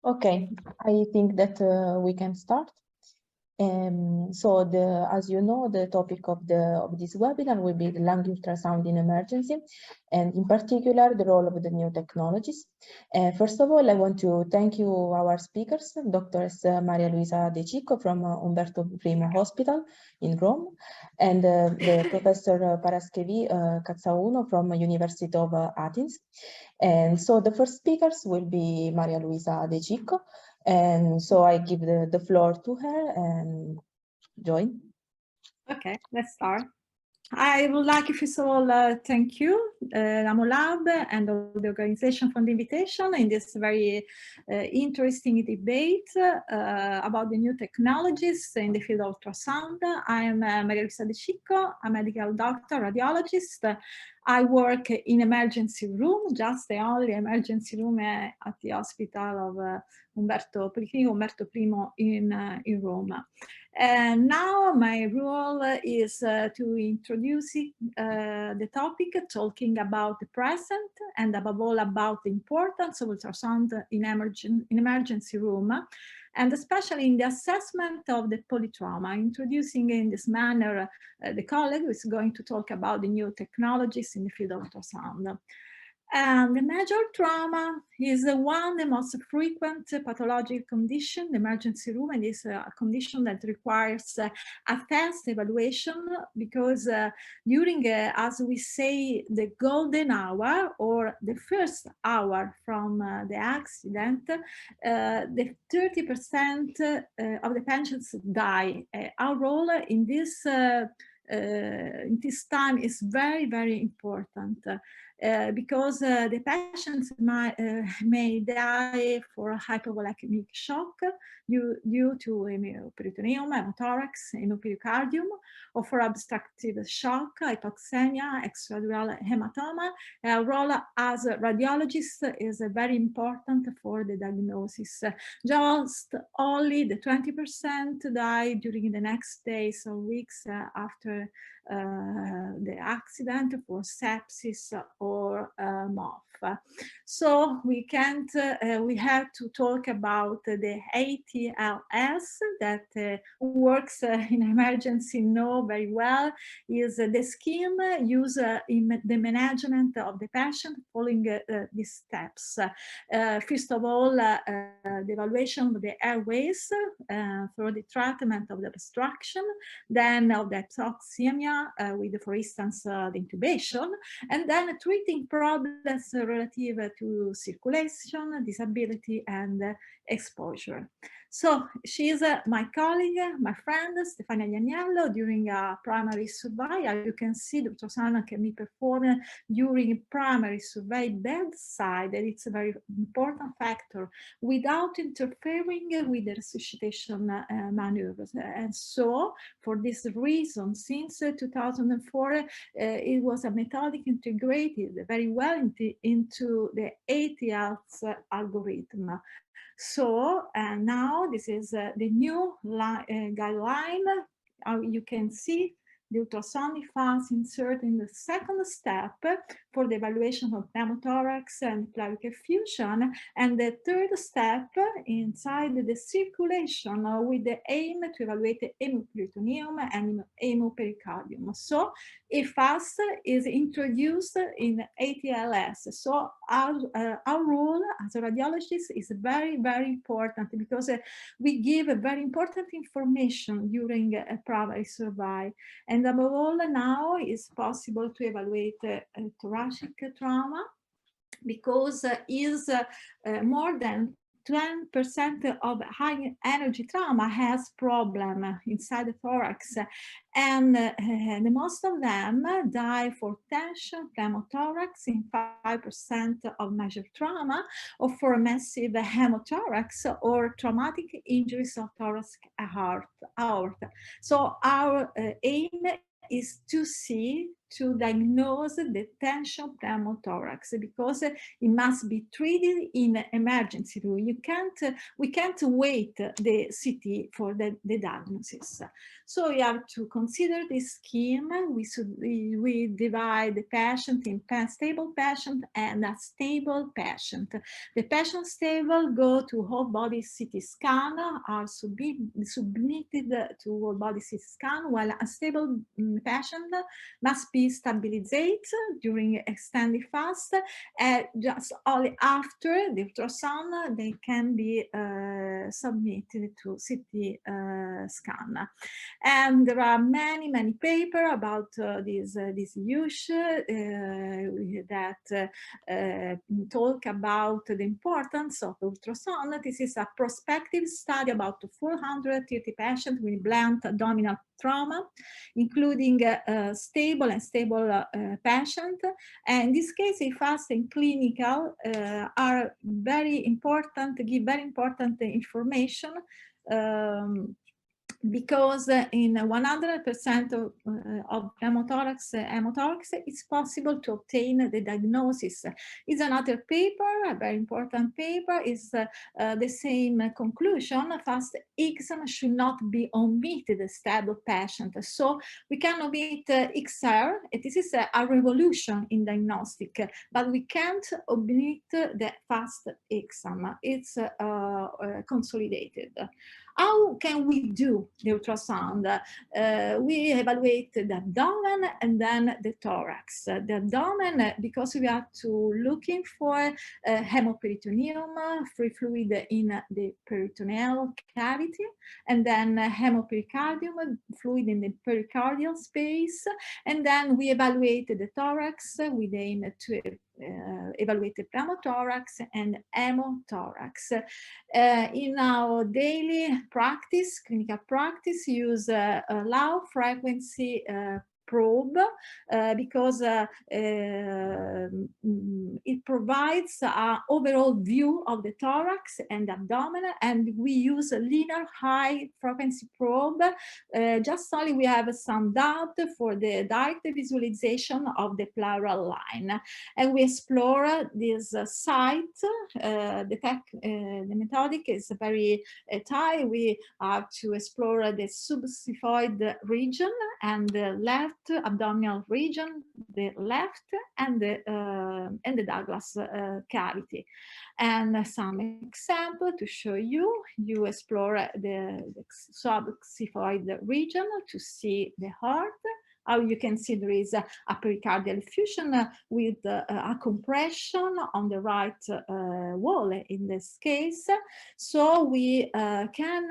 Okay, I think that we can start. So, as you know, the topic of this webinar will be the lung ultrasound in emergency, and in particular, the role of the new technologies. First of all, I want to thank you, our speakers, Dr. Maria Luisa De Cicco from Umberto I Hospital in Rome, and the Professor Paraskevi Katsaounou from University of Athens. And so the first speakers will be Maria Luisa De Cicco. And so I give the floor to her and join. Okay, let's start. I would like, first of all, thank you, AMOLAB and the organization for the invitation in this very interesting debate about the new technologies in the field of ultrasound. I am Maria Luisa De Cicco, a medical doctor, radiologist. I work in emergency room, just the only emergency room at the hospital of Umberto I in Roma. And now my role is to introduce the topic, talking about the present and above all about the importance of ultrasound in emergency room, and especially in the assessment of the polytrauma, introducing in this manner the colleague who is going to talk about the new technologies in the field of ultrasound. And the major trauma is one of the most frequent pathological condition, the emergency room, and is a condition that requires a fast evaluation because during, as we say, the golden hour or the first hour from the accident, the 30% of the patients die. Our role in this time is very, very important. Because the patients may die for hypovolemic shock due to hemioperitoneum, hemothorax, hemopericardium, or for obstructive shock, hypoxemia, extradural hematoma. Our role as a radiologist is very important for the diagnosis. Just only the 20% die during the next days or weeks after the accident for sepsis or MOF. So we can't, we have to talk about the ATLS that works in emergency know very well, is the scheme used in the management of the patient following these steps. First of all, the evaluation of the airways for the treatment of the obstruction, then of the hypoxemia with, for instance, the intubation, and then treating problems relative to circulation, disability, and exposure. So she's my colleague, my friend, Stefania Gnaniello, during a primary survey. As you can see, the ultrasound can be performed during primary survey bedside, and it's a very important factor, without interfering with the resuscitation maneuvers. And so, for this reason, since 2004, it was a methodic integrated very well into the ATLS algorithm. So now this is the new guideline. You can see the ultrasonic files inserted in the second step for the evaluation of pneumothorax and pelvic effusion, and the third step inside the circulation with the aim to evaluate the hemoperitoneum and hemopericardium. So EFAS is introduced in ATLS. So our role as a radiologist is very, very important because we give very important information during a primary survey. And above all, now it's possible to evaluate thoracic trauma because is more than 10% of high energy trauma has problem inside the thorax, and the most of them die for tension, pneumothorax in 5% of major trauma, or for massive hemothorax or traumatic injuries of thoracic aorta. So our aim is to see to diagnose the tension pneumothorax, because it must be treated in emergency room. We can't wait the CT for the diagnosis. So you have to consider this scheme. We divide the patient in stable patient and a stable patient. The patient stable go to whole body CT scan, are submitted to whole body CT scan, while a stable patient must be stabilized during extended fast, and just only after the ultrasound they can be submitted to CT scan. And there are many papers about this use that talk about the importance of ultrasound. This is a prospective study about 430 patients with blunt abdominal trauma, including stable and stable patient. And in this case, fast and clinical are very important, give very important information, because in 100% of pneumothorax, hemothorax, it's possible to obtain the diagnosis. Is another paper, a very important paper, is the same conclusion. Fast exam should not be omitted stable patient. So we can omit XR. This is a revolution in diagnostic, but we can't omit the fast exam. It's consolidated. How can we do the ultrasound? We evaluate the abdomen and then the thorax. The abdomen, because we are looking for hemoperitoneum, free fluid in the peritoneal cavity, and then hemopericardium, fluid in the pericardial space, and then we evaluate the thorax. We aim to evaluate the pneumothorax and hemothorax. In our daily practice, clinical practice, use a low frequency probe because it provides an overall view of the thorax and abdomen, and we use a linear high frequency probe just only we have some doubt for the direct visualization of the pleural line, and we explore this site. The methodic is very tight. We have to explore the subxiphoid region and the left abdominal region, the left, and the Douglas cavity. And some example to show you. You explore the subxiphoid region to see the heart. How you can see there is a pericardial effusion with a compression on the right wall in this case. So we can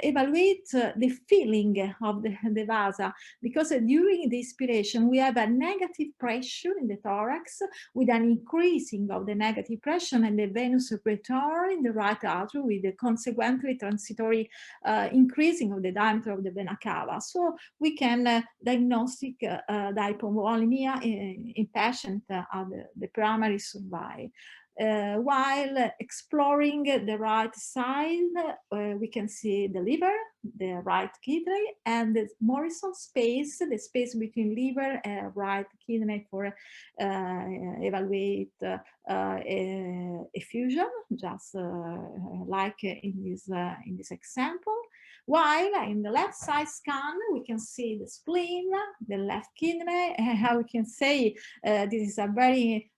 evaluate the filling of the vasa, because during the inspiration we have a negative pressure in the thorax with an increasing of the negative pressure and the venous secretory in the right atrium, with the consequently transitory increasing of the diameter of the vena cava. So we can diagnostic hypovolemia in patient of the primary survey. While exploring the right side, we can see the liver, the right kidney, and the Morrison space, the space between liver and right kidney for evaluate effusion, just like in this example. While in the left side scan, we can see the spleen, the left kidney, how we can say this is a very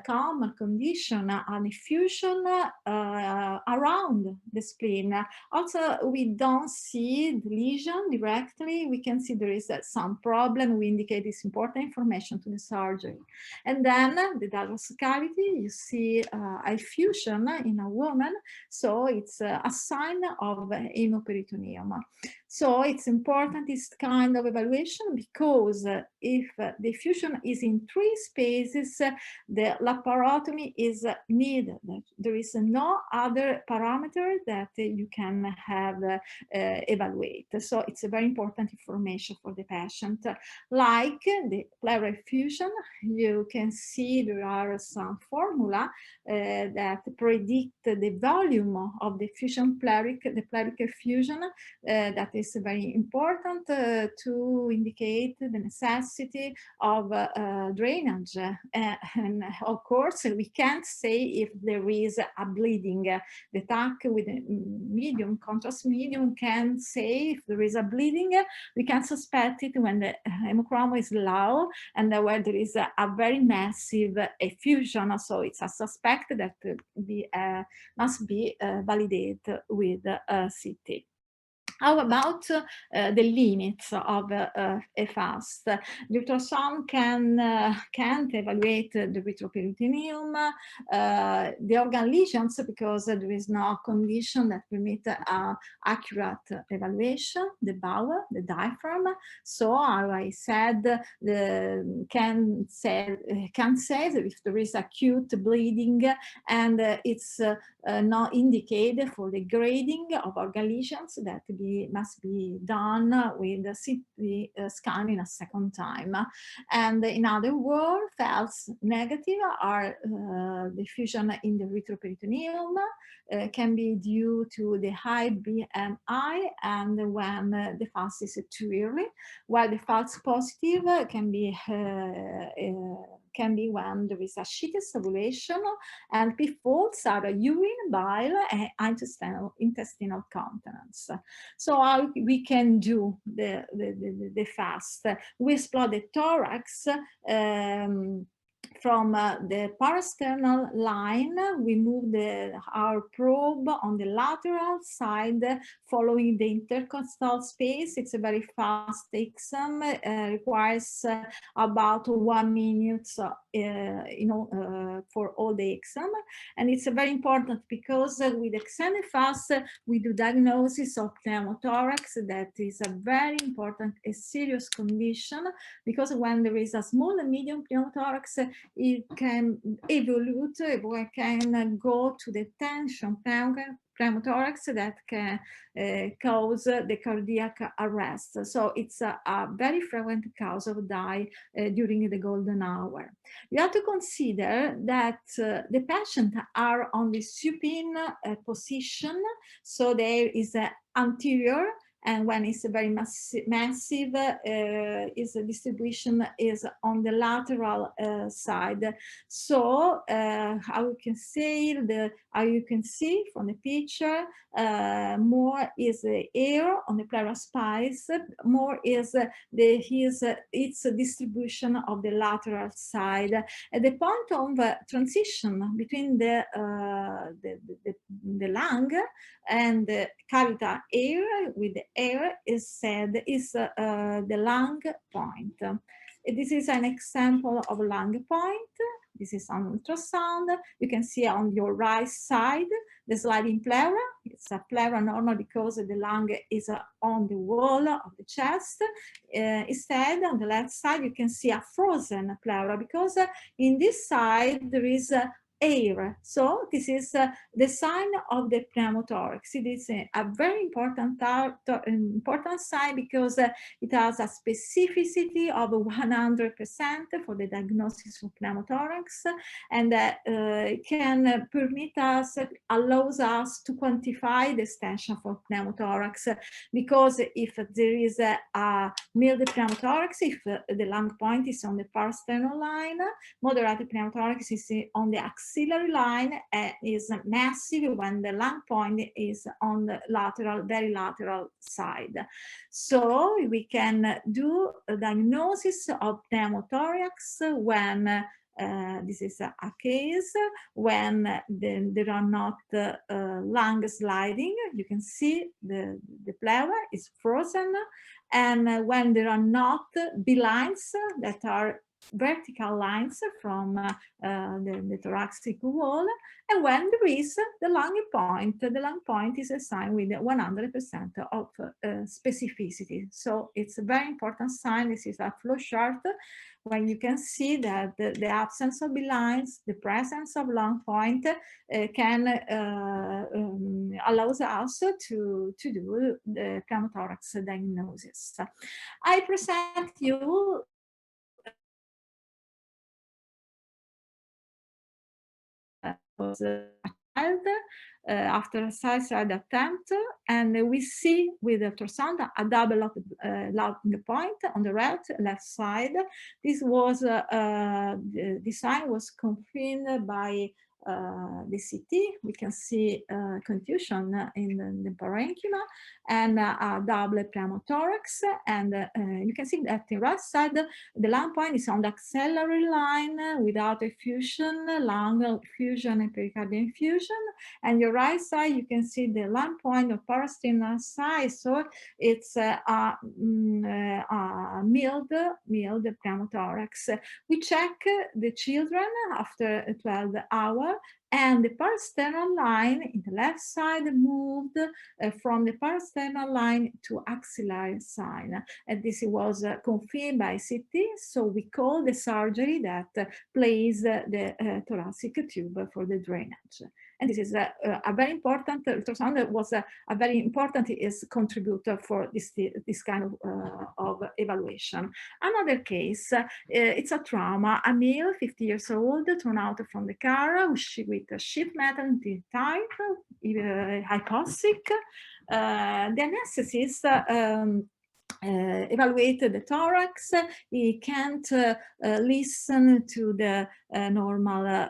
common condition, an effusion around the spleen. Also, we don't see the lesion directly. We can see there is some problem. We indicate this important information to the surgery. And then the Douglas cavity, you see a effusion in a woman. So it's a sign of hemoperitoneum. So it's important, this kind of evaluation, because if the effusion is in 3 spaces, the laparotomy is needed. There is no other parameter that you can have evaluate. So it's a very important information for the patient. Like the pleural effusion, you can see there are some formula that predict the volume of the effusion pleuric, the pleuric effusion that is very important to indicate the necessity of drainage. And of course, we can't say if there is a bleeding. The TAC with a medium, contrast medium, can say if there is a bleeding. We can suspect it when the hemochrom is low and where there is a very massive effusion. So it's a suspect that must be validated with CT. How about the limits of a FAST? The ultrasound can't evaluate the retroperitoneum, the organ lesions, because there is no condition that permit accurate evaluation, the bowel, the diaphragm. So I said, can say if there is acute bleeding and it's not indicated for the grading of organ lesions that must be done with CT scanning a second time. And in other words, false negative are diffusion in the retroperitoneum, can be due to the high BMI and when the FAST is too early, while the false positive can be when there is a sheathous ovulation, and PFOLs are urine, bile, and intestinal contents. So how we can do the FAST? We explore the thorax from the parasternal line. We move our probe on the lateral side, following the intercostal space. It's a very fast exam, requires about 1 minute, for all the exam. And it's very important because with extended FAST, we do diagnosis of pneumothorax. That is a very important, a serious condition, because when there is a small and medium pneumothorax, it can evolve, it can go to the tension pneumothorax that can cause the cardiac arrest. So it's a very frequent cause of death during the golden hour. You have to consider that the patients are on the supine position, so there is an anterior, and when it's very massive, its distribution is on the lateral side. So how you can say, how you can see from the picture, more is the air on the pleural space, more is its distribution of the lateral side. At the point of transition between the lung and the cavity air with the air is said is the lung point. This is an example of a lung point. This is on ultrasound. You can see on your right side the sliding pleura. It's a pleura normal because the lung is on the wall of the chest. Instead, on the left side, you can see a frozen pleura because in this side there is air. So this is the sign of the pneumothorax. It is a very important sign because it has a specificity of 100% for the diagnosis of pneumothorax, and it can permit us, allows us to quantify the extension for pneumothorax, because if there is a mild pneumothorax, if the lung point is on the parasternal line, moderate pneumothorax is on the axillary line, is massive when the lung point is on the lateral, very lateral side. So we can do a diagnosis of pneumothorax when this is a case when there are not lung sliding. You can see the pleura is frozen, and when there are not B lines that are vertical lines from the thoracic wall, and when there is the lung point is assigned with 100% of specificity. So it's a very important sign. This is a flow chart when you can see that the absence of B lines, the presence of lung point can allows us to do the pneumothorax diagnosis. I present you was a after a side attempt, and we see with the ultrasound a double loading point on the left side. This was the design was confirmed by the CT. We can see contusion in the parenchyma and a double pneumothorax, and you can see that the right side the lung point is on the axillary line without effusion, lung effusion and pericardial infusion, and your right side you can see the lung point of parasternal side, so it's a mild pneumothorax. We check the children after 12 hours, and the parasternal line in the left side moved from the parasternal line to axillary side, and this was confirmed by CT, so we call the surgery that placed the thoracic tube for the drainage. And this is a very important, ultrasound was a very important contributor for this kind of evaluation. Another case, it's a trauma. A male, 50 years old, thrown out from the car with a sheet metal type, hypoxic. The anesthetist evaluated the thorax. He can't listen to the normal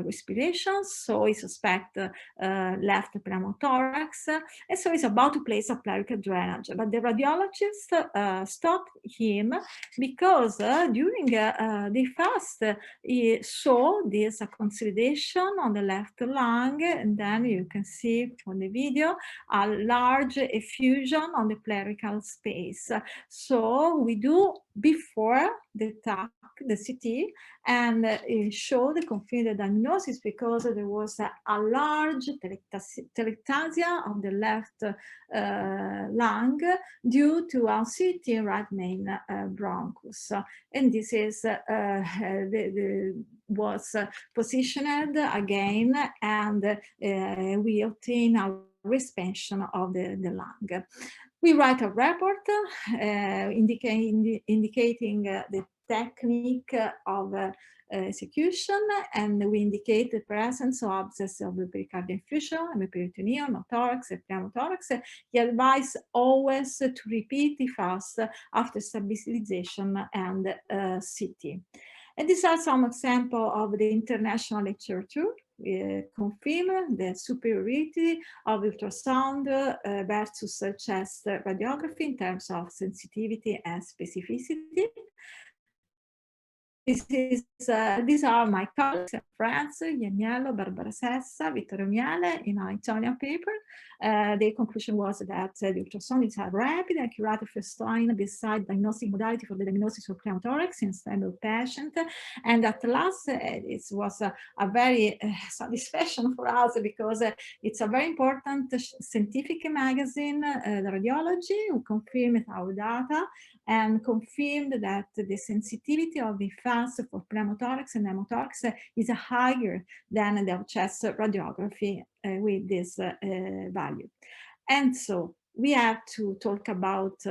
respiration, so he suspects left pneumothorax, and so he's about to place a pleurical drainage. But the radiologist stopped him because during the fast he saw this consolidation on the left lung, and then you can see on the video a large effusion on the pleurical space. So we do before the TAC, the CT, and show the confirmed diagnosis because there was a large telectasia of the left lung due to anxiety in right main bronchus. And this is was positioned again, and we obtain a expansion of the lung. We write a report indicating the technique of execution, and we indicate the presence of abscess of the pericardial infusion, hemiperitoneum, thorax, and pneumothorax. He advised always to repeat the fast after stabilization and CT. And these are some examples of the international literature. Confirm the superiority of ultrasound versus chest radiography in terms of sensitivity and specificity. These are my colleagues and friends, Ianiello, Barbara Sessa, Vittorio Miele, in an Italian paper. The conclusion was that the ultrasound is a rapid and accurate first line beside diagnostic modality for the diagnosis of pneumothorax in stable patient. And at last, it was a very satisfaction for us because it's a very important scientific magazine, the Radiology, who confirmed our data and confirmed that the sensitivity of the fast for pneumothorax and pneumothorax is higher than the chest radiography with this value. And so we have to talk about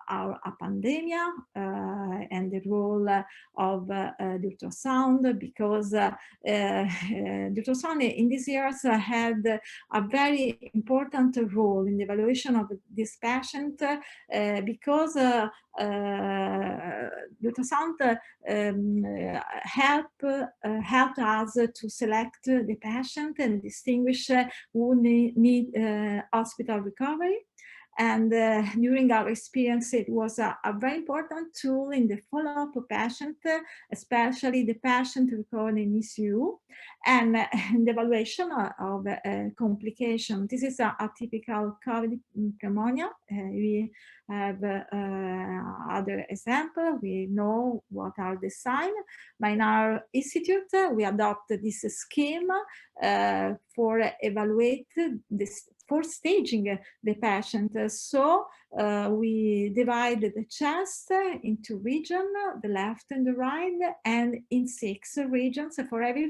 our pandemic and the role of the ultrasound, because the ultrasound in these years had a very important role in the evaluation of this patient because the ultrasound helped us to select the patient and distinguish who need hospital recovery. And during our experience, it was a very important tool in the follow-up of patient, especially the patient recorded in ECU, and the evaluation of complication. This is a typical COVID pneumonia. We have other example. We know what are the signs. But in our institute, we adopted this scheme for evaluate this, for staging the patient. So we divided the chest into region, the left and the right, and in 6 regions. For every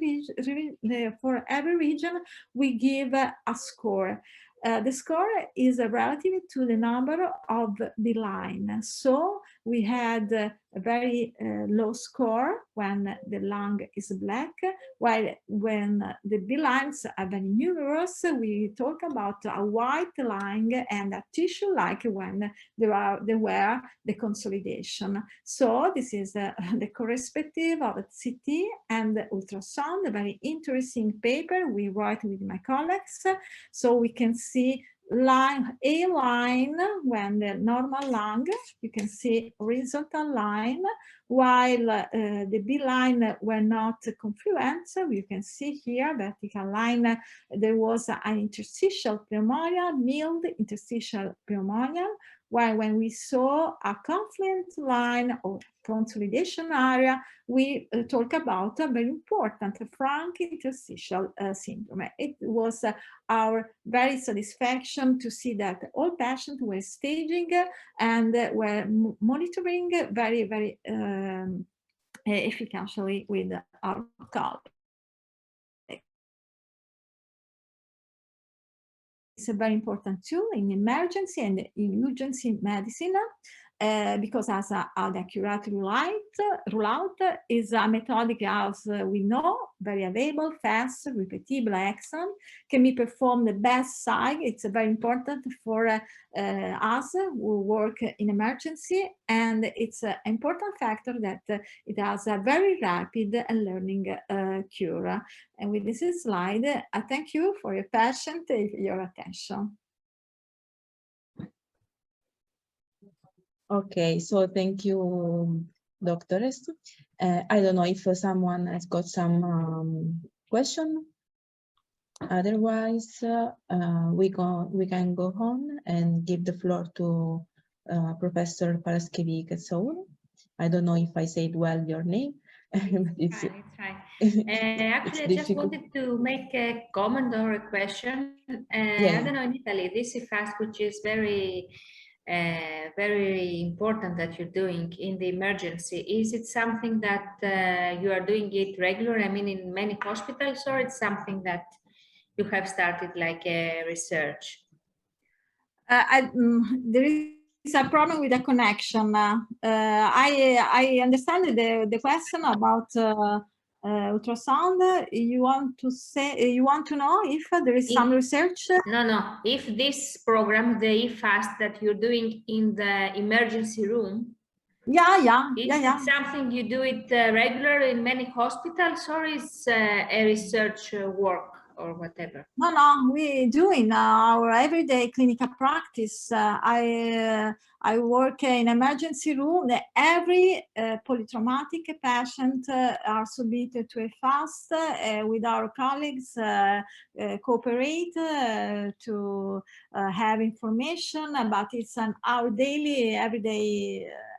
region, we give a score. The score is relative to the number of the line. So we had a very low score when the lung is black, while when the B lines are very numerous, we talk about a white line and a tissue like when there were the consolidation. So this is the correspective of CT and ultrasound, a very interesting paper we write with my colleagues. So we can see A line when the normal lung, you can see horizontal line, while the B line were not confluent. So you can see here vertical line, there was an interstitial pneumonia, mild interstitial pneumonia, while when we saw a confluent line or consolidation area, we talk about a very important frank interstitial syndrome. It was our very satisfaction to see that all patients were staging and were monitoring very, very efficiently with our colleagues. It's a very important tool in emergency and in urgency medicine because as an accurate rule-out is a methodic, as we know, very available, fast, repeatable, excellent, can be performed the best side. It's very important for us who work in emergency, and it's an important factor that it has a very rapid and learning cure. And with this slide, I thank you for your patience and your attention. Okay, so thank you, Doctoress. I don't know if someone has got some question. Otherwise, we can go on and give the floor to Professor Paraskevi Katsaounou. I don't know if I said well your name. It's fine. Actually, I just wanted to make a comment or a question. I don't know, in Italy, this is fast, which is very important that you're doing in the emergency. Is it something that you are doing it regular? I mean, in many hospitals, or it's something that you have started like a research? There is a problem with the connection. I understand the question about ultrasound. You want to know if there is some research? No. If this program, the eFast that you're doing in the emergency room, is it something you do it regular in many hospitals, or is a research work or whatever? No, we do in our everyday clinical practice. I work in emergency room. Every polytraumatic patient are submitted to a fast with our colleagues, cooperate to have information, but it's our daily,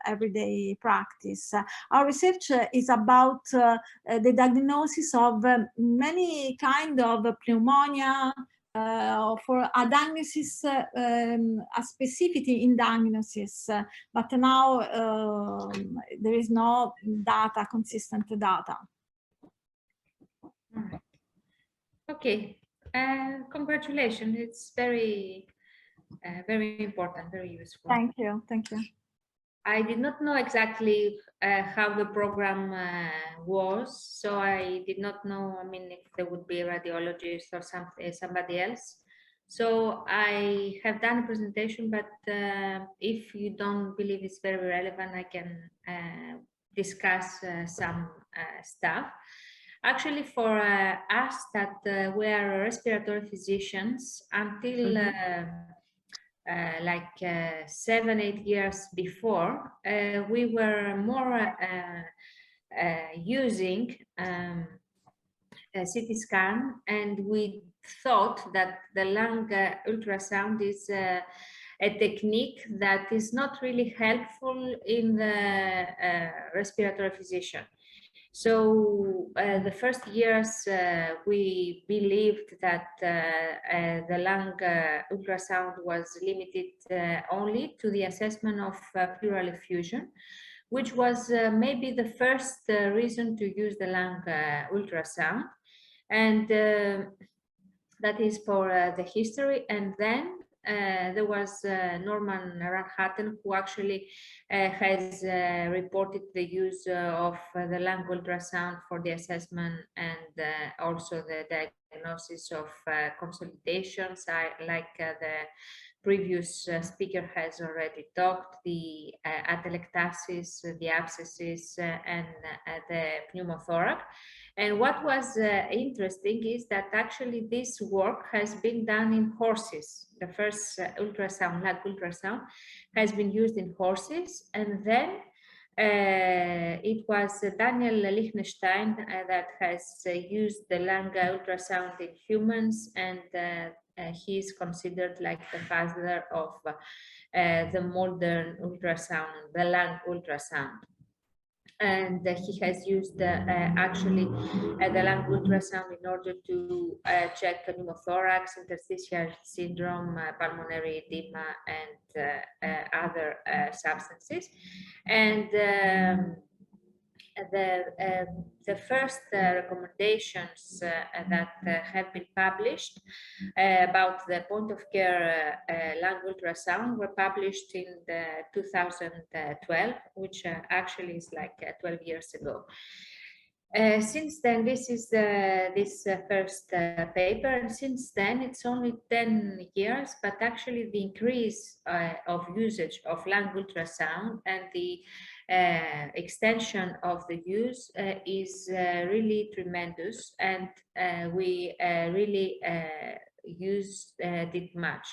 everyday practice. Our research is about the diagnosis of many kind of pneumonia, for a diagnosis, a specificity in diagnosis, but now there is no data, consistent data. Okay, congratulations. It's very important, very useful. Thank you. I did not know exactly how the program was, so I did not know, I mean, if there would be a radiologist or somebody else. So I have done a presentation, but if you don't believe it's very relevant, I can discuss some stuff. Actually, for us that we are respiratory physicians, until like 7-8 years before, we were more using a CT scan, and we thought that the lung ultrasound is a technique that is not really helpful in the respiratory physician. So the first years we believed that the lung ultrasound was limited only to the assessment of pleural effusion, which was maybe the first reason to use the lung ultrasound. And that is for the history. And then there was Norman Ranhatten, who actually has reported the use of the lung ultrasound for the assessment and also the diagnosis of consolidations, like the previous speaker has already talked, the atelectasis, the abscesses, and the pneumothorax. And what was interesting is that actually this work has been done in horses. The first ultrasound, lung ultrasound, has been used in horses, and then it was Daniel Lichtenstein that has used the lung ultrasound in humans, and he is considered like the father of the modern ultrasound, the lung ultrasound. And he has used actually the lung ultrasound in order to check pneumothorax, interstitial syndrome, pulmonary edema, and other substances. And the first recommendations that have been published about the point of care lung ultrasound were published in the 2012, which actually is like 12 years ago. Since then, this is this first paper, and since then it's only 10 years, but actually the increase of usage of lung ultrasound and the extension of the use is really tremendous, and we really used it much.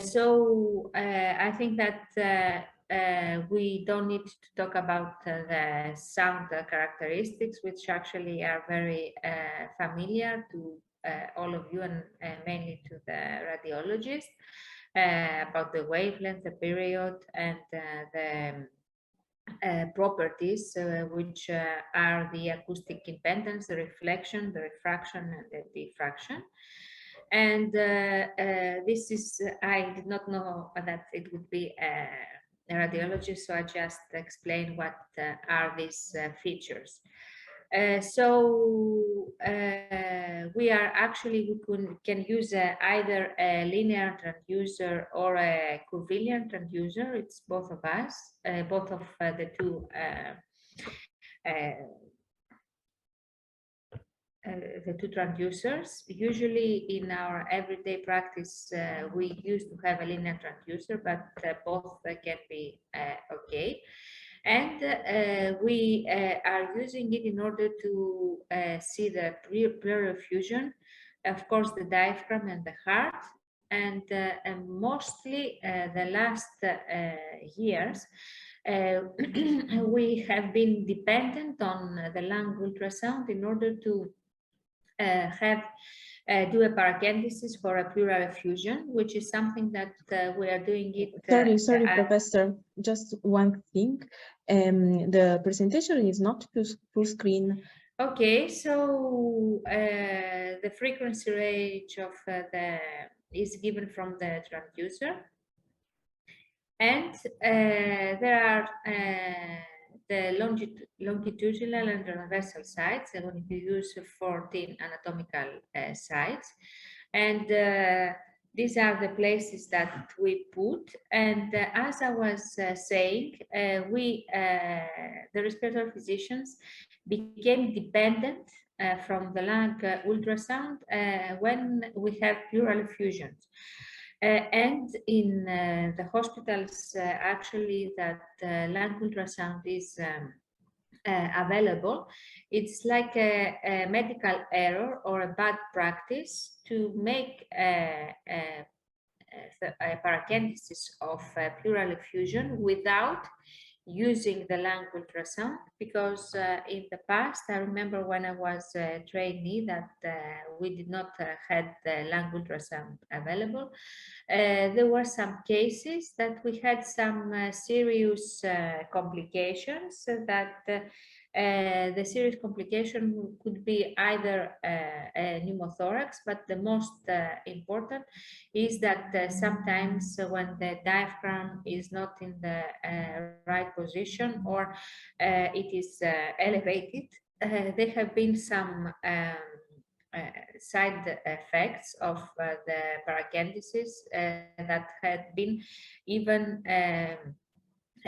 So I think that we don't need to talk about the sound characteristics, which actually are very familiar to all of you, and mainly to the radiologist, about the wavelength, the period, and the properties, which are the acoustic impedance, the reflection, the refraction, and the diffraction. And this is, I did not know that it would be a radiologist, so I just explain what are these features. So we are actually, we can use either a linear transducer or a curvilinear transducer. It's both of us, both of the two transducers. Usually in our everyday practice, we used to have a linear transducer, but both can be okay. And we are using it in order to see the pleural effusion, of course, the diaphragm and the heart. And mostly the last years, we have been dependent on the lung ultrasound in order to do a paracentesis for a pleural effusion, which is something that we are doing it. Sorry, Professor, just one thing. The presentation is not full screen. Okay, so the frequency range of is given from the transducer, and there are the longitudinal and transversal sites. I'm going to use 14 anatomical sites, and these are the places that we put. And as I was saying, the respiratory physicians became dependent from the lung ultrasound when we have pleural effusions. And in the hospitals, actually, that lung ultrasound is available, it's like a medical error or a bad practice to make a paracentesis of pleural effusion without using the lung ultrasound, because in the past, I remember when I was a trainee that we did not have the lung ultrasound available. There were some cases that we had some serious complications, that the serious complication could be either a pneumothorax, but the most important is that sometimes when the diaphragm is not in the right position, or it is elevated, there have been some side effects of the paracentesis that had been even a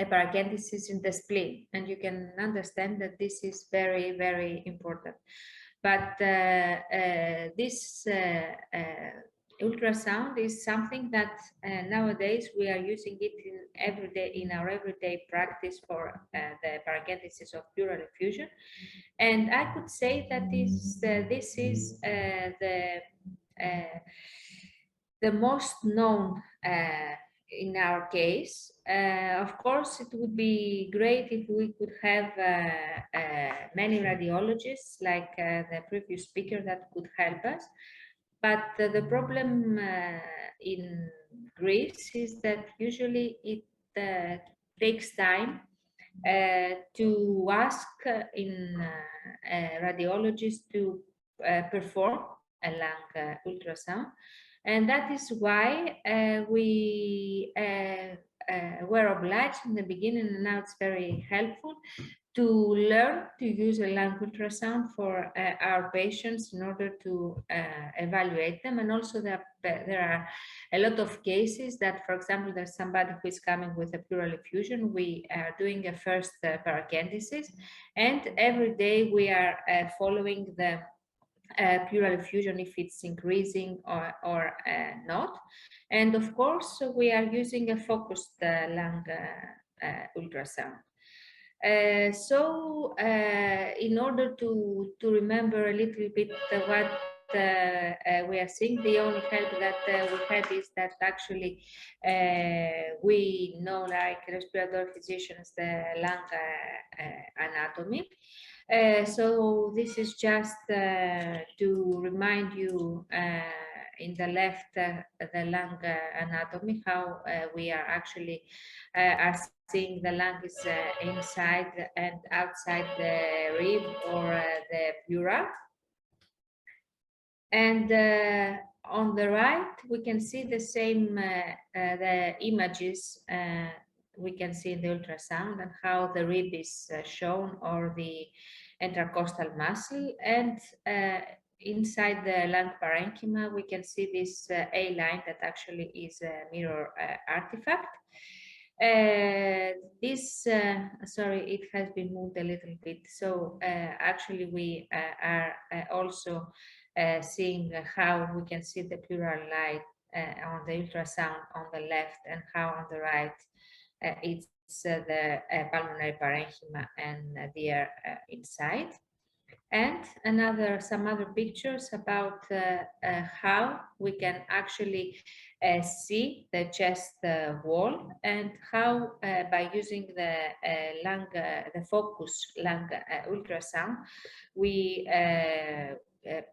paracentesis in the spleen, and you can understand that this is very, very important. But this ultrasound is something that nowadays we are using it in our everyday practice for the paracentesis of pleural effusion, and I could say that this is the most known in our case. Of course, it would be great if we could have many radiologists like the previous speaker that could help us. But the problem in Greece is that usually it takes time to ask in radiologists to perform a lung ultrasound. And that is why we were obliged in the beginning, and now it's very helpful, to learn to use a lung ultrasound for our patients in order to evaluate them. And also there are a lot of cases that, for example, there's somebody who is coming with a pleural effusion. We are doing a first paracentesis, and every day we are following the pleural effusion if it's increasing or not. And of course, we are using a focused lung ultrasound. So in order to remember a little bit what we are seeing, the only help that we had is that actually we know, like respiratory physicians, the lung anatomy. So this is just to remind you in the left, the lung anatomy, how we are actually are seeing the lung is inside and outside the rib or the pleura. And on the right, we can see the same, the images we can see in the ultrasound and how the rib is shown, or the intercostal muscle. And inside the lung parenchyma, we can see this A line that actually is a mirror artifact. This, sorry, it has been moved a little bit. So actually we are also seeing how we can see the pleural light on the ultrasound on the left, and how on the right it's the pulmonary parenchyma and the air inside. And some other pictures about how we can actually see the chest wall, and how by using the lung, the focus lung ultrasound, we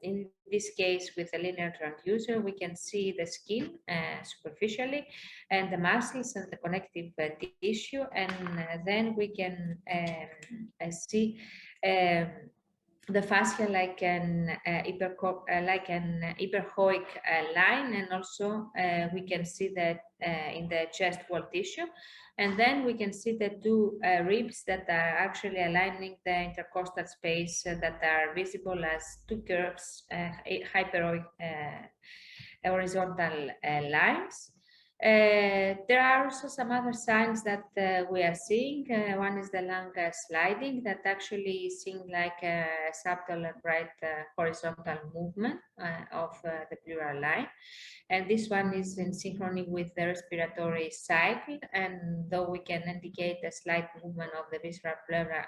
in this case with a linear transducer, we can see the skin superficially, and the muscles and the connective tissue, and then we can see the fascia like an hyperchoic line, and also we can see that in the chest wall tissue. And then we can see the two ribs that are actually aligning the intercostal space that are visible as two curves, hyperoid horizontal lines. There are also some other signs that we are seeing. One is the lung sliding, that actually is seen like a subtle and right horizontal movement of the pleural line. And this one is in synchrony with the respiratory cycle, and though we can indicate a slight movement of the visceral pleura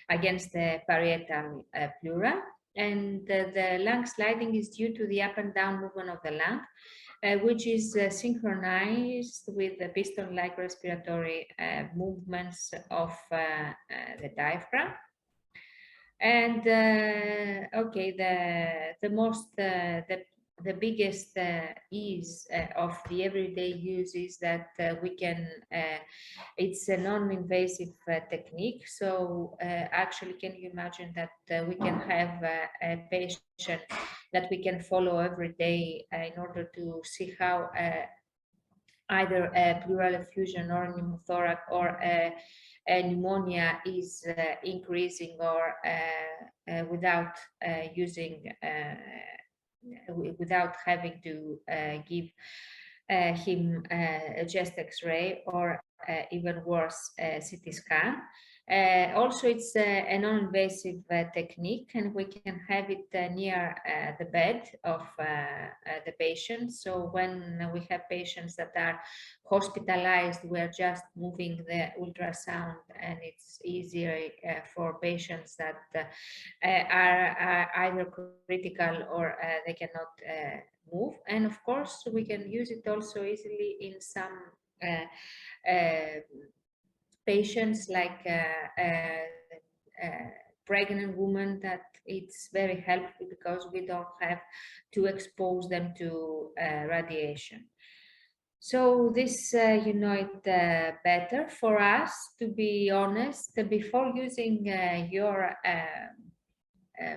against the parietal pleura. And the lung sliding is due to the up and down movement of the lung, which is synchronized with the piston-like respiratory movements of the diaphragm. And okay, the biggest ease of the everyday use is that we can, it's a non-invasive technique. So actually, can you imagine that we can have a patient that we can follow every day in order to see how either a pleural effusion or pneumothorax or a pneumonia is increasing or without without having to give him a chest X-ray or even worse, CT scan. Also, it's a non-invasive technique, and we can have it near the bed of the patient. So when we have patients that are hospitalized, we're just moving the ultrasound, and it's easier for patients that are either critical or they cannot move. And of course, we can use it also easily in some patients like pregnant women, that it's very helpful because we don't have to expose them to radiation. So this, you know it better. For us, to be honest, before using your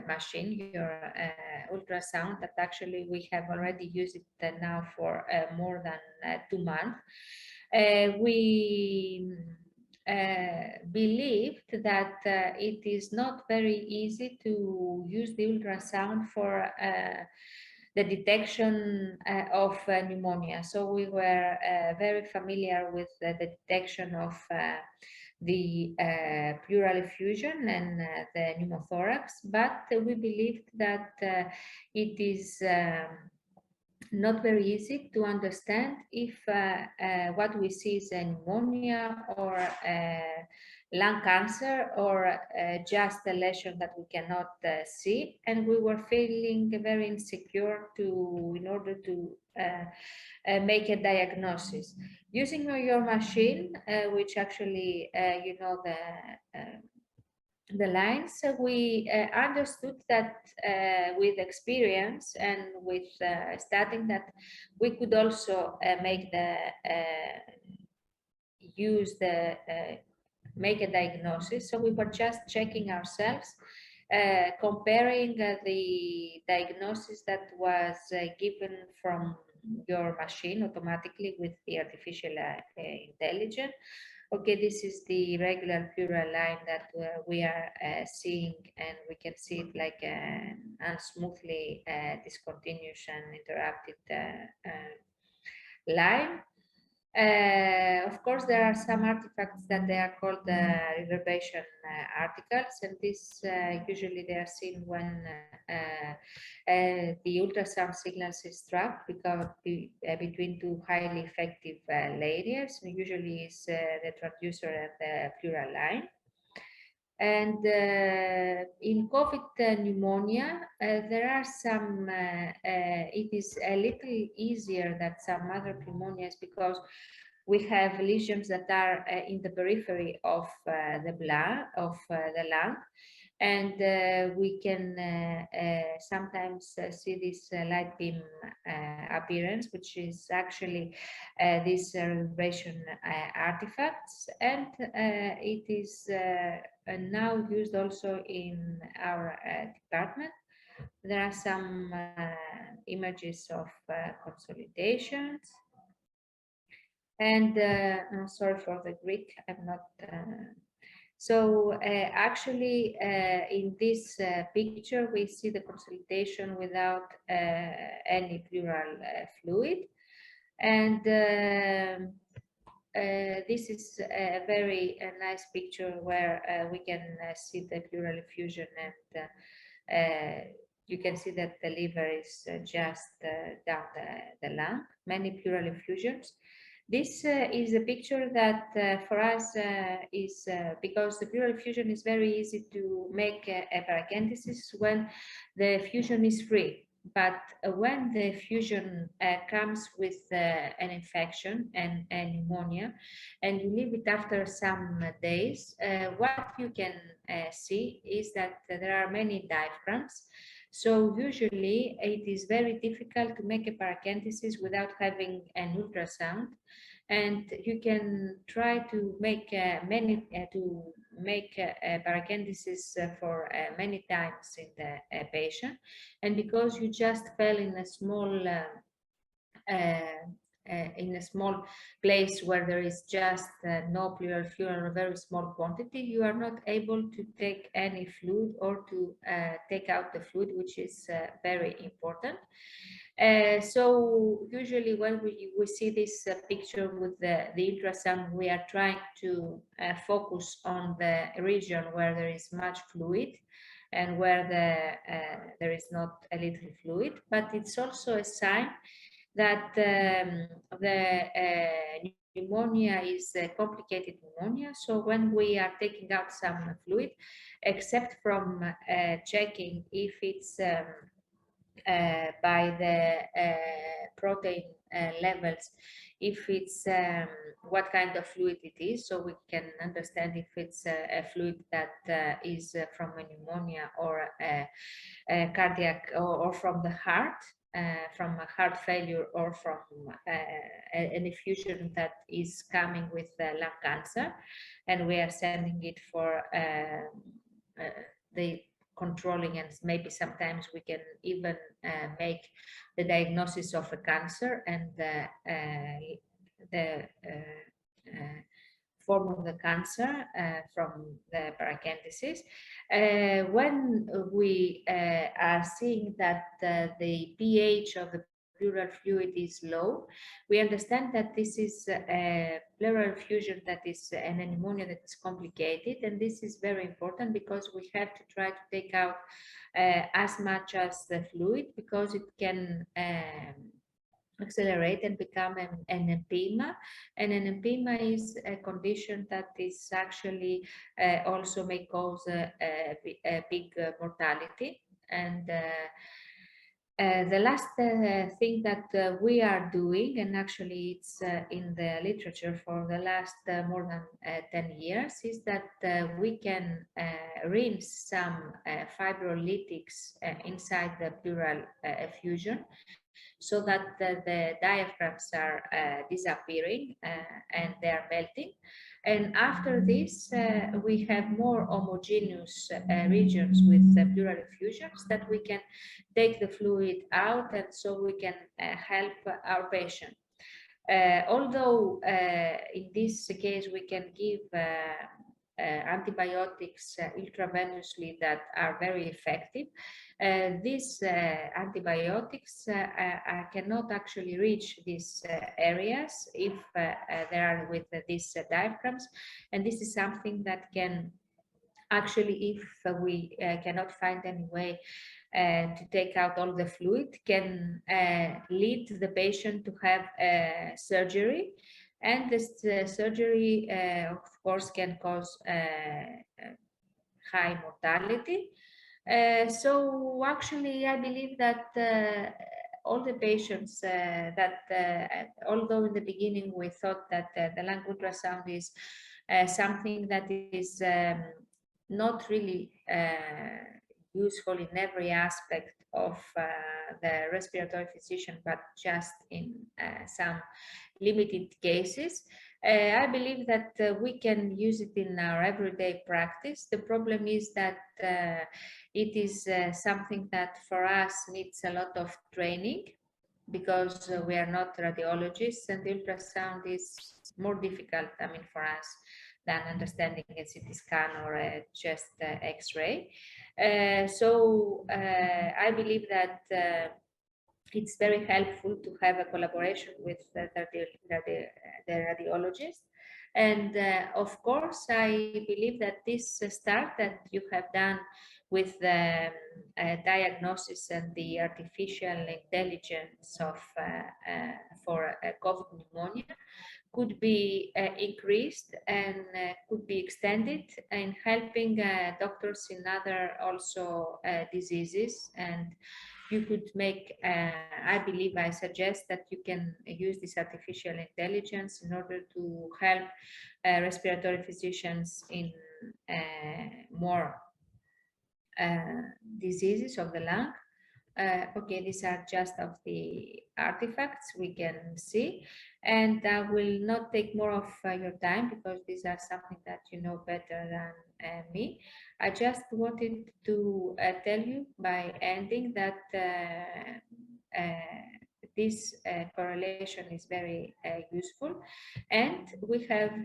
machine, your ultrasound, that actually we have already used it now for more than 2 months, we believed that it is not very easy to use the ultrasound for the detection of pneumonia. So we were very familiar with the detection of the pleural effusion and the pneumothorax, but we believed that it is not very easy to understand if what we see is a pneumonia or lung cancer or just a lesion that we cannot see, and we were feeling very insecure in order to make a diagnosis. Using your machine, which actually you know the lines, we understood that with experience and with studying that we could also make make a diagnosis. So we were just checking ourselves, comparing the diagnosis that was given from your machine automatically with the artificial intelligence. Okay, this is the regular pleural line that we are seeing, and we can see it like an unsmoothly discontinuous and interrupted line. Of course, there are some artifacts that they are called reverbation articles, and this usually they are seen when the ultrasound signals is struck between two highly effective layers. Usually is the transducer and the pleural line. And in COVID pneumonia, there are some, it is a little easier than some other pneumonias because we have lesions that are in the periphery of the blood, of the lung. And we can sometimes see this light beam appearance, which is actually these reverberation artifacts, and it is now used also in our department. There are some images of consolidations, and I'm sorry for the Greek, I'm not. So actually, in this picture, we see the consolidation without any pleural fluid. And this is a very nice picture where we can see the pleural effusion, and you can see that the liver is just down the lung, many pleural effusions. This is a picture that for us is because the pleural effusion is very easy to make a paracentesis when the effusion is free. But when the effusion comes with an infection and pneumonia, and you leave it after some days, what you can see is that there are many diaphragms. So usually it is very difficult to make a paracentesis without having an ultrasound, and you can try to make a paracentesis for many times in the patient, and because you just fell in a small in a small place where there is just no pleural fluid or a very small quantity, you are not able to take any fluid or to take out the fluid, which is very important. So usually when we see this picture with the ultrasound, we are trying to focus on the region where there is much fluid and where there is not a little fluid, but it's also a sign that the pneumonia is a complicated pneumonia. So when we are taking out some fluid, except from checking if it's by the protein levels, if it's what kind of fluid it is, so we can understand if it's a fluid that is from a pneumonia or a cardiac or from the heart, from a heart failure, or from an effusion that is coming with lung cancer, and we are sending it for the controlling, and maybe sometimes we can even make the diagnosis of a cancer and the form of the cancer from the paracentesis. When we are seeing that the pH of the pleural fluid is low, we understand that this is a pleural effusion that is an pneumonia that is complicated, and this is very important because we have to try to take out as much as the fluid, because it can accelerate and become an empyema, and an empyema is a condition that is actually also may cause a big mortality. And the last thing that we are doing, and actually it's in the literature for the last more than 10 years, is that we can rinse some fibrolytics inside the pleural effusion, so that the diaphragms are disappearing and they are melting. And after this, we have more homogeneous regions with pleural effusions that we can take the fluid out, and so we can help our patient. Although in this case we can give antibiotics intravenously that are very effective, these antibiotics cannot actually reach these areas if they are with these diaphragms, and this is something that can actually, if we cannot find any way to take out all the fluid, can lead the patient to have surgery, and this surgery of course can cause high mortality. So actually I believe that all the patients although in the beginning we thought that the lung ultrasound is something that is not really useful in every aspect of the respiratory physician, but just in some limited cases, I believe that we can use it in our everyday practice. The problem is that it is something that for us needs a lot of training, because we are not radiologists, and the ultrasound is more difficult, I mean, for us than understanding a CT scan or a chest X-ray. So I believe that it's very helpful to have a collaboration with the radiologist. And of course, I believe that this start that you have done with the diagnosis and the artificial intelligence of for COVID pneumonia could be increased and could be extended in helping doctors in other also diseases. And you could make, I believe, I suggest that you can use this artificial intelligence in order to help respiratory physicians in more diseases of the lung. Okay, these are just of the artifacts we can see, and I will not take more of your time, because these are something that you know better than me. I just wanted to tell you by ending that this correlation is very useful, and we have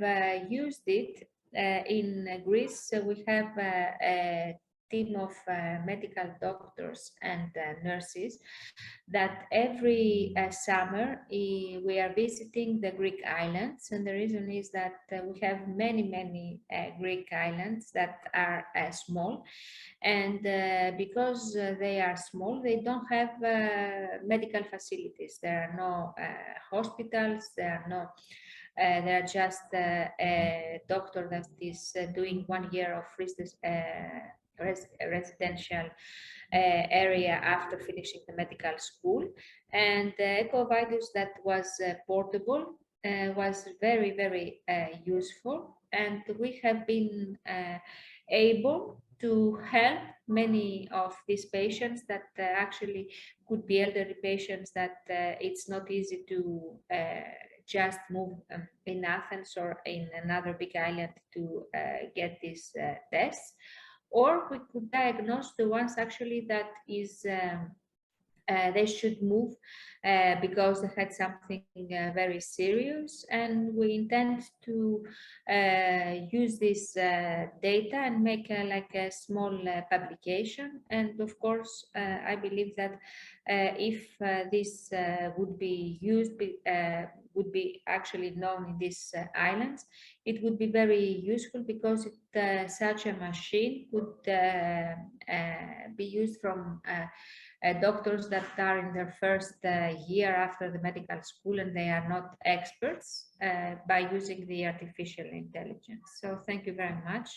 used it in Greece. So we have a team of medical doctors and nurses that every summer we are visiting the Greek islands, and the reason is that we have many Greek islands that are small, and because they are small, they don't have medical facilities. There are no hospitals, there are just a doctor that is doing 1 year of residential area after finishing the medical school, and the EcoviUS that was portable was very useful, and we have been able to help many of these patients that actually could be elderly patients that it's not easy to just move in Athens or in another big island to get these tests, or we could diagnose the ones actually that is they should move because they had something very serious, and we intend to use this data and make like a small publication. And of course, I believe that if this would be used, would be actually known in these islands, it would be very useful, because such a machine could be used from doctors that are in their first year after the medical school and they are not experts, by using the artificial intelligence. So thank you very much.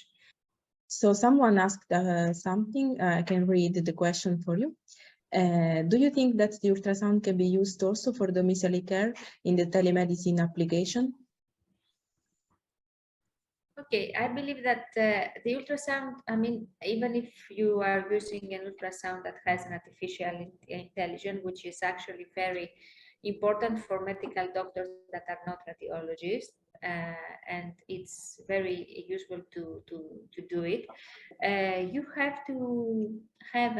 So someone asked something. I can read the question for you. Do you think that the ultrasound can be used also for domiciliary care in the telemedicine application? Okay, I believe that the ultrasound, I mean, even if you are using an ultrasound that has an artificial intelligence, which is actually very important for medical doctors that are not radiologists, and it's very useful to do it, you have to have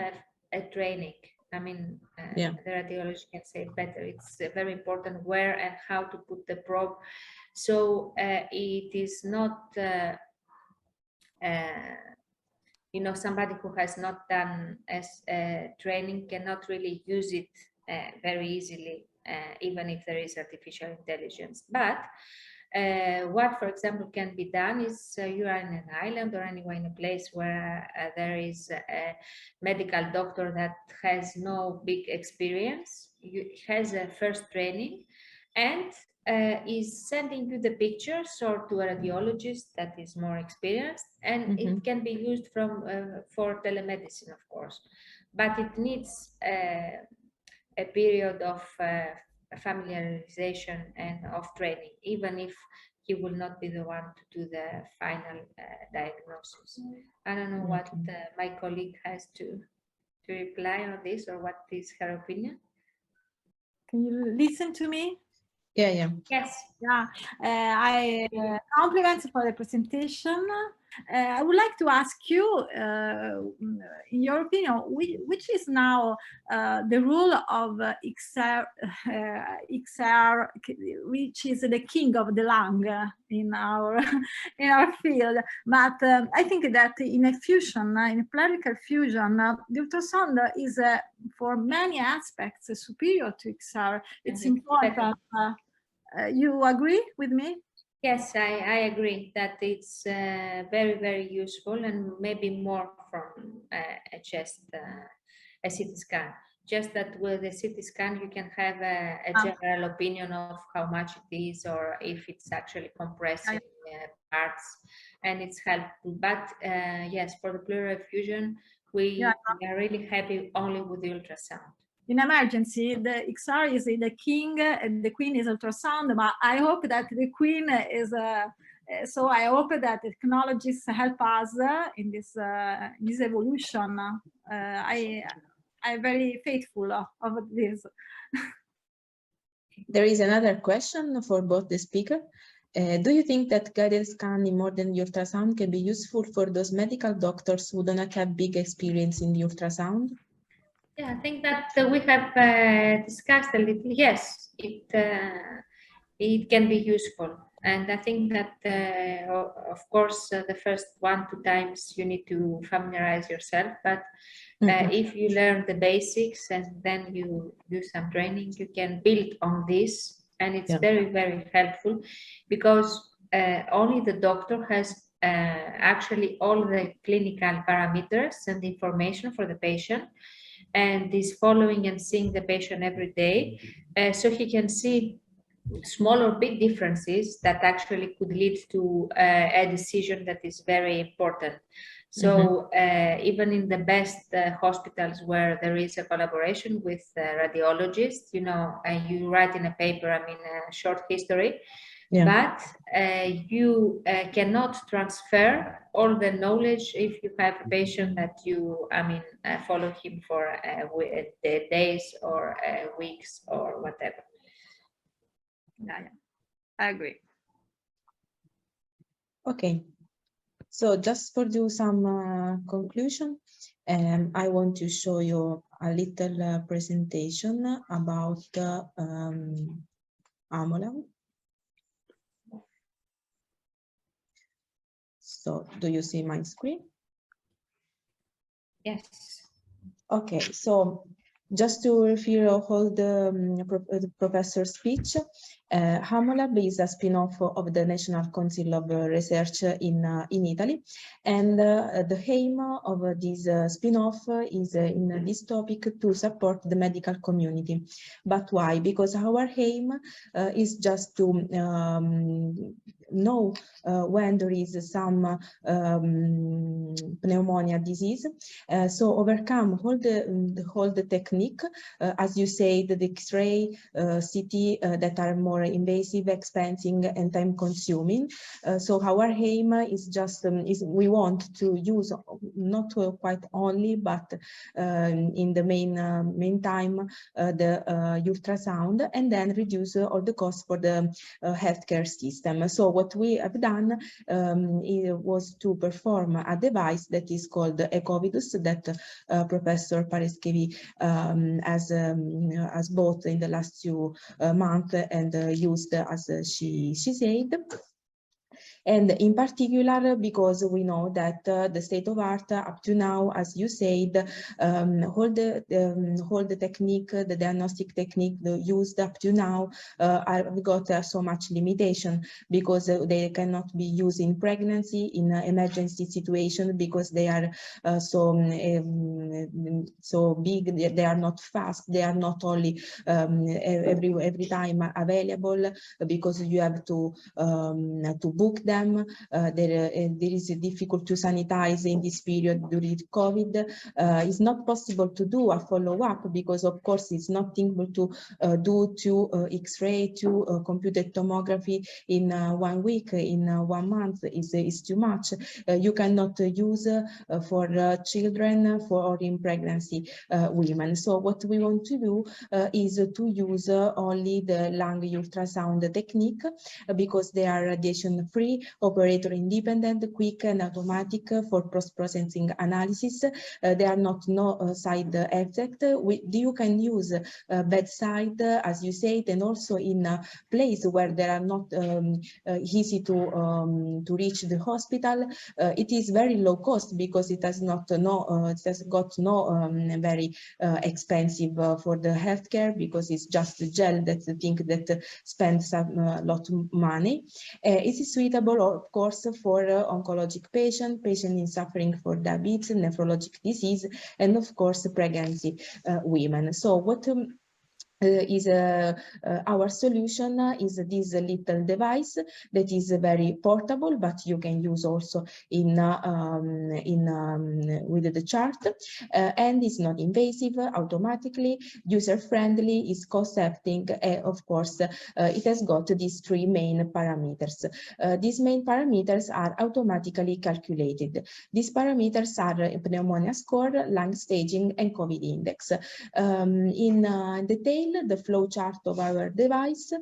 a training. I mean, yeah. The radiologist can say it better. It's very important where and how to put the probe. So it is not, you know, somebody who has not done as training cannot really use it very easily, even if there is artificial intelligence. But what, for example, can be done is you are in an island or anywhere in a place where there is a medical doctor that has no big experience, has a first training, and is sending you the pictures or to a radiologist that is more experienced, and it can be used from for telemedicine, of course, but it needs a period of familiarization and of training, even if he will not be the one to do the final diagnosis. I don't know what my colleague has to reply on this, or what is her opinion. Can you listen to me? Yeah. Yes. Yeah. I compliments for the presentation. I would like to ask you, in your opinion, which is now the rule of XR, which is the king of the lung in our field. But I think that in a fusion, in a plurical fusion, the ultrasound is for many aspects superior to XR. It's important. You agree with me? Yes, I agree that it's very useful, and maybe more from just a CT scan. Just that with a CT scan, you can have a general opinion of how much it is, or if it's actually compressing parts, and it's helpful. But yes, for the pleural fusion, we are really happy only with the ultrasound. In emergency, the XR is the king and the queen is ultrasound, but I hope that the queen is, so I hope that the technologies help us in this evolution. I'm very faithful of this. There is another question for both the speaker. Do you think that guided scanning more than the ultrasound can be useful for those medical doctors who do not have big experience in the ultrasound? Yeah, I think that we have discussed a little. Yes, it can be useful, and I think that of course the first 1-2 times you need to familiarize yourself, but if you learn the basics and then you do some training, you can build on this, and it's very helpful, because only the doctor has actually all the clinical parameters and information for the patient, and is following and seeing the patient every day, so he can see small or big differences that actually could lead to a decision that is very important. So even in the best hospitals where there is a collaboration with radiologists, you know, you write in a paper, I mean, a short history, but you cannot transfer all the knowledge if you have a patient that you, I mean, follow him for days or weeks or whatever. Yeah, I agree. Okay, so just for do some conclusion, I want to show you a little presentation about AMOLAB. So do you see my screen? Yes. Okay, so just to refer all the professor's speech, AMOLAB is a spin-off of the National Council of Research in Italy, and the aim of this spin-off is in this topic to support the medical community. But why? Because our aim is just to know when there is some pneumonia disease, so overcome all the technique, as you say, the X-ray, CT that are more invasive, expensive, and time-consuming. So our aim is just we want to use not quite only, but in the meantime the ultrasound, and then reduce all the costs for the healthcare system. So what we have done was to perform a device that is called EcoviUS, that Professor Paraskevi has bought in the last few months and used, as she said. And in particular, because we know that the state of art up to now, as you said, all the technique, the diagnostic technique used up to now have got so much limitation, because they cannot be used in pregnancy, in emergency situation, because they are so big, they are not fast, they are not only every time available, because you have to book them. There is difficult to sanitize in this period during COVID. It's not possible to do a follow-up, because of course it's not able to do 2 X-ray, 2 computed tomography in 1 week, in 1 month is too much. You cannot use for children, or in pregnancy women. So what we want to do is to use only the lung ultrasound technique, because they are radiation-free, operator independent, quick and automatic for post-processing analysis. They are not side effect. You can use bedside, as you said, and also in a place where they are not easy to reach the hospital. It is very low cost, because it has got no very expensive for the healthcare, because it's just a gel. That's the thing that spends a lot of money. It is suitable, of course, for oncologic patients in suffering for diabetes, nephrologic disease, and of course pregnancy women. So what our solution is this little device that is very portable, but you can use also with the chart, and is not invasive, automatically user-friendly, is cost-effective, and of course it has got these 3 main parameters. These main parameters are automatically calculated. These parameters are pneumonia score, lung staging, and COVID index. In detail, detail, the flow chart of our device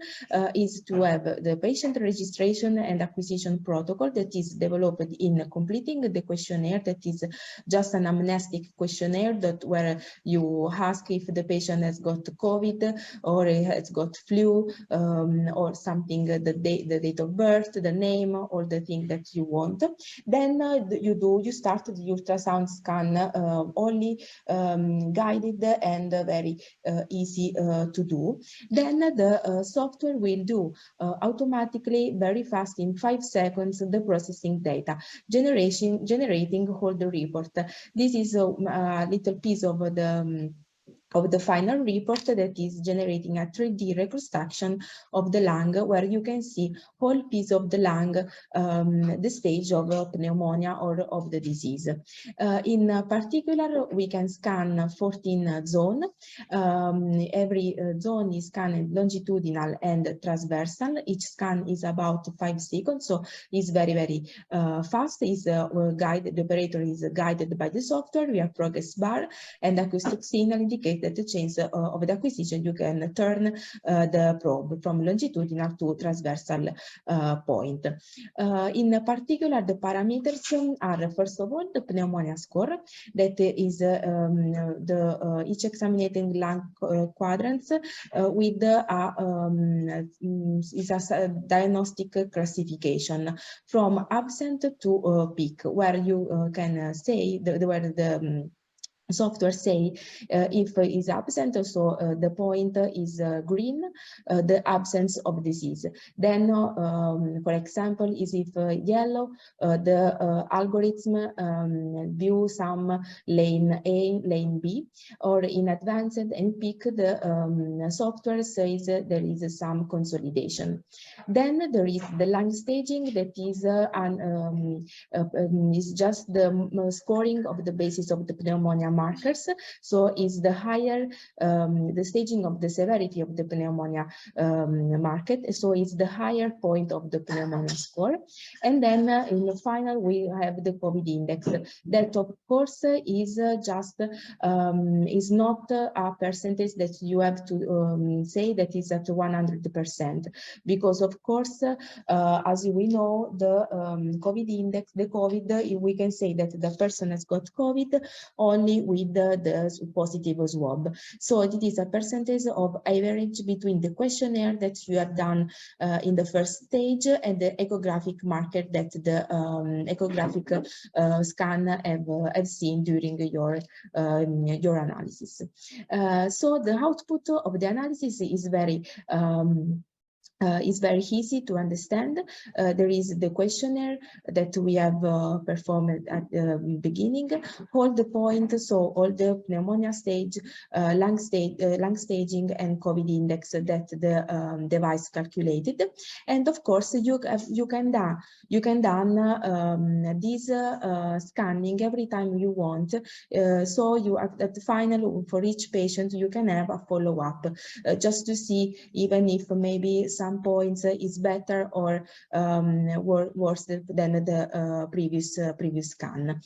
is to have the patient registration and acquisition protocol that is developed in completing the questionnaire, that is just an amnestic questionnaire that where you ask if the patient has got COVID or has got flu or something, the date of birth, the name, all the things that you want. Then you start the ultrasound scan, only guided and very easy to do. Then the software will do automatically, very fast, in 5 seconds, the processing data, generating all the report. This is a little piece of the final report that is generating a 3D reconstruction of the lung, where you can see whole piece of the lung, the stage of pneumonia or of the disease. In particular, we can scan 14 zones. Every zone is scanned longitudinal and transversal. Each scan is about 5 seconds, so it's very, very fast. The operator is guided by the software. We have progress bar and acoustic signal indicate that the change of the acquisition, you can turn the probe from longitudinal to transversal point. In particular, the parameters are, first of all, the pneumonia score, that is each examining lung quadrants with a diagnostic classification from absent to peak, where you can say where the software say if is absent, so the point is green, the absence of disease. Then, for example, is if yellow, the algorithm view some lane A, lane B, or in advanced and peak, the software says there is some consolidation. Then there is the lung staging, that is just the scoring of the basis of the pneumonia markers. So is the higher the staging of the severity of the pneumonia market, so it's the higher point of the pneumonia score. And then in the final we have the COVID index, that of course is just is not a percentage that you have to say that is at 100%, because of course as we know, the COVID index, the COVID, we can say that the person has got COVID only with the positive swab. So it is a percentage of average between the questionnaire that you have done in the first stage and the echographic marker that the echographic scan have seen during your analysis. So the output of the analysis is very easy to understand. There is the questionnaire that we have performed at the beginning, all the points, so all the pneumonia stage, lung staging and COVID index that the device calculated. And of course, you can done this scanning every time you want. So you at the final, for each patient, you can have a follow-up just to see even if maybe some points is better or worse than the previous scan.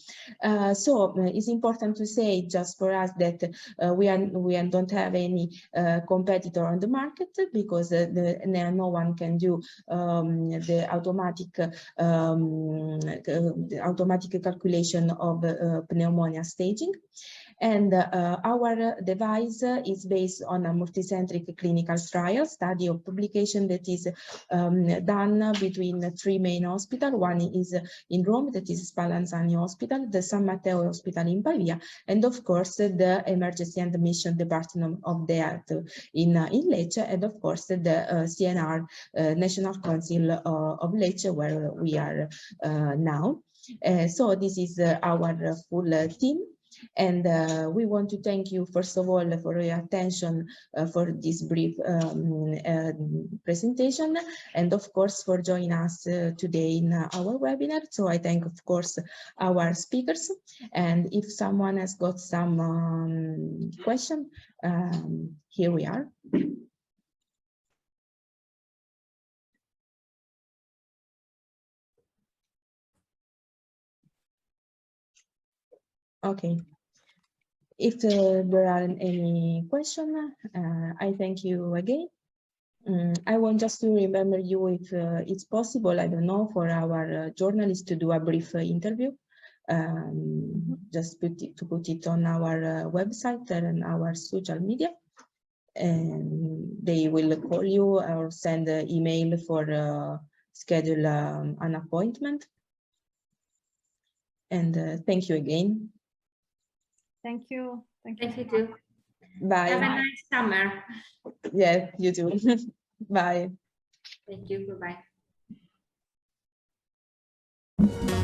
So it's important to say, just for us, that we don't have any competitor on the market, because no one can do the automatic calculation of pneumonia staging. And our device is based on a multicentric clinical trial study of publication that is done between 3 main hospitals. One is in Rome, that is Spallanzani Hospital, the San Matteo Hospital in Pavia, and of course the Emergency and Admission Department of the Health in Lecce, and of course the CNR, National Council of Lecce, where we are now. So this is our full team. And we want to thank you, first of all, for your attention for this brief presentation, and of course for joining us today in our webinar. So I thank, of course, our speakers, and if someone has got some question, here we are. Okay. If there aren't any questions, I thank you again. I want just to remember you, if it's possible, I don't know, for our journalists to do a brief interview, just to put it on our website and our social media. And they will call you or send an email for schedule an appointment. And thank you again. Thank you. Thank Thank you. you too. Bye. Have a nice summer. Yeah, you too. Bye. Thank you. Bye-bye.